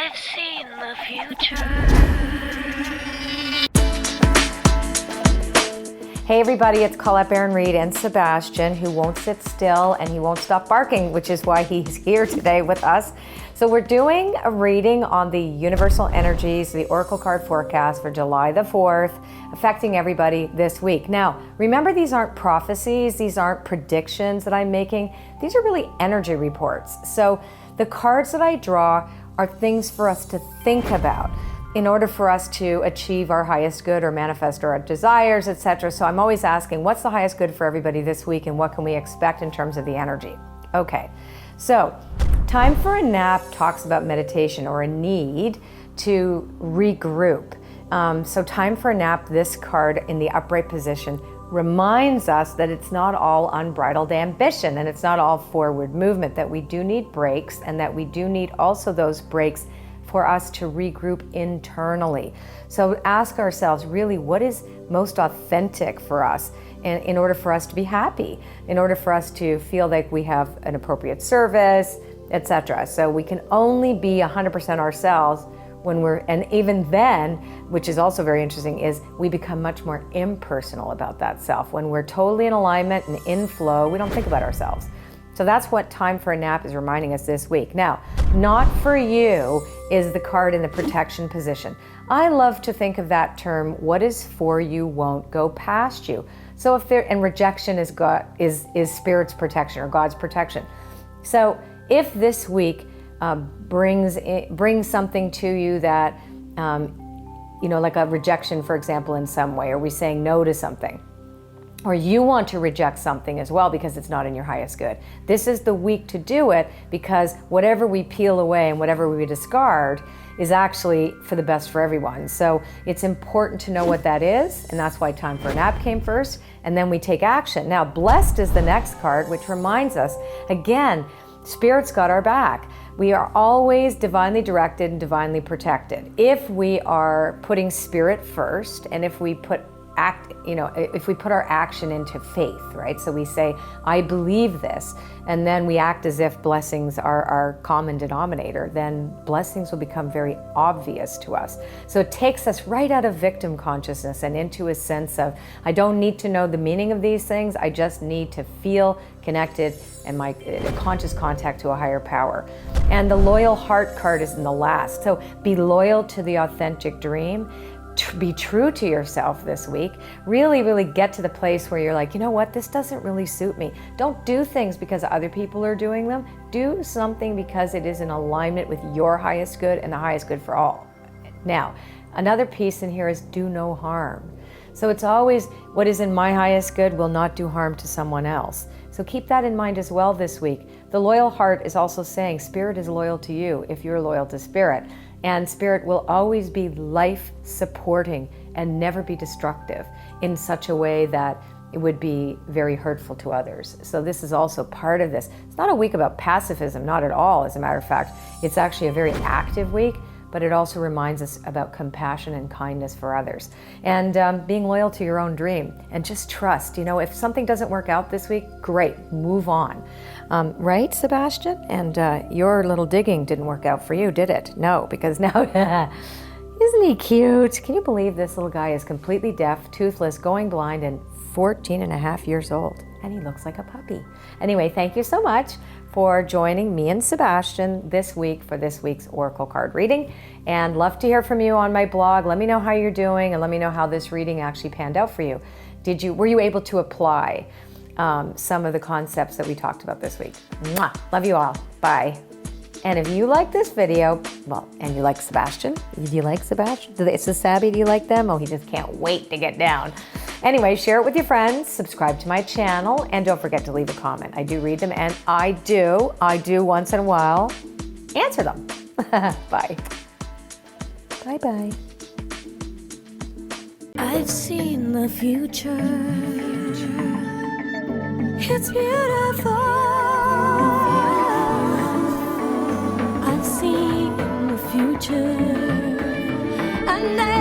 I've seen the future. Hey everybody, it's Colette Baron-Reid and Sebastian, who won't sit still and he won't stop barking, which is why he's here today with us. So we're doing a reading on the universal energies, the Oracle card forecast for July the 4th, affecting everybody this week. Now, remember, these aren't prophecies, these aren't predictions that I'm making. These are really energy reports. So the cards that I draw are things for us to think about in order for us to achieve our highest good or manifest our desires, etc. So I'm always asking, what's the highest good for everybody this week and what can we expect in terms of the energy? Okay, so time for a nap talks about meditation or a need to regroup. So time for a nap, this card in the upright position reminds us that it's not all unbridled ambition and it's not all forward movement, that we do need breaks and that we do need also those breaks for us to regroup internally. So ask ourselves, really, what is most authentic for us in order for us to be happy, in order for us to feel like we have an appropriate service, etc. So we can only be 100% ourselves when we're, and even then, which is also very interesting, is we become much more impersonal about that self. When we're totally in alignment and in flow, we don't think about ourselves. So that's what time for a nap is reminding us this week. Now, not for you is the card in the protection position. I love to think of that term, what is for you won't go past you. So if there, and rejection is God, is spirit's protection or God's protection. So if this week brings something to you that, like a rejection, for example, in some way, or we saying no to something, or you want to reject something as well because it's not in your highest good. This is the week to do it, because whatever we peel away and whatever we discard is actually for the best for everyone. So it's important to know what that is, and that's why time for a nap came first, and then we take action. Now, blessed is the next card, which reminds us, again, Spirit's got our back. We are always divinely directed and divinely protected. If we are putting Spirit first, and if we put if we put our action into faith, right? So we say, I believe this, and then we act as if blessings are our common denominator, then blessings will become very obvious to us. So it takes us right out of victim consciousness and into a sense of, I don't need to know the meaning of these things, I just need to feel connected and my conscious contact to a higher power. And the loyal heart card is in the last. So be loyal to the authentic dream. Be true to yourself this week. Really, really get to the place where you're like, you know what, this doesn't really suit me. Don't do things because other people are doing them. Do something because it is in alignment with your highest good and the highest good for all. Now, another piece in here is do no harm. So it's always what is in my highest good will not do harm to someone else. So keep that in mind as well this week. The loyal heart is also saying Spirit is loyal to you if you're loyal to Spirit. And Spirit will always be life-supporting and never be destructive in such a way that it would be very hurtful to others. So this is also part of this. It's not a week about pacifism, not at all, as a matter of fact. It's actually a very active week, but it also reminds us about compassion and kindness for others. And being loyal to your own dream. And just trust, if something doesn't work out this week, great, move on. Right, Sebastian? And your little digging didn't work out for you, did it? No, because now, isn't he cute? Can you believe this little guy is completely deaf, toothless, going blind, and 14 and a half years old? And he looks like a puppy. Anyway, thank you so much for joining me and Sebastian this week for this week's Oracle card reading. And love to hear from you on my blog. Let me know how you're doing and let me know how this reading actually panned out for you. Were you able to apply some of the concepts that we talked about this week? Mwah! Love you all. Bye. And if you like this video, and you like Sebastian, do you like Sebastian? It's the Sabby, do you like them? Oh, he just can't wait to get down. Anyway, share it with your friends, subscribe to my channel, and don't forget to leave a comment. I do read them, and I do once in a while answer them. Bye. Bye-bye. I've seen the future. It's beautiful. I've seen the future. I never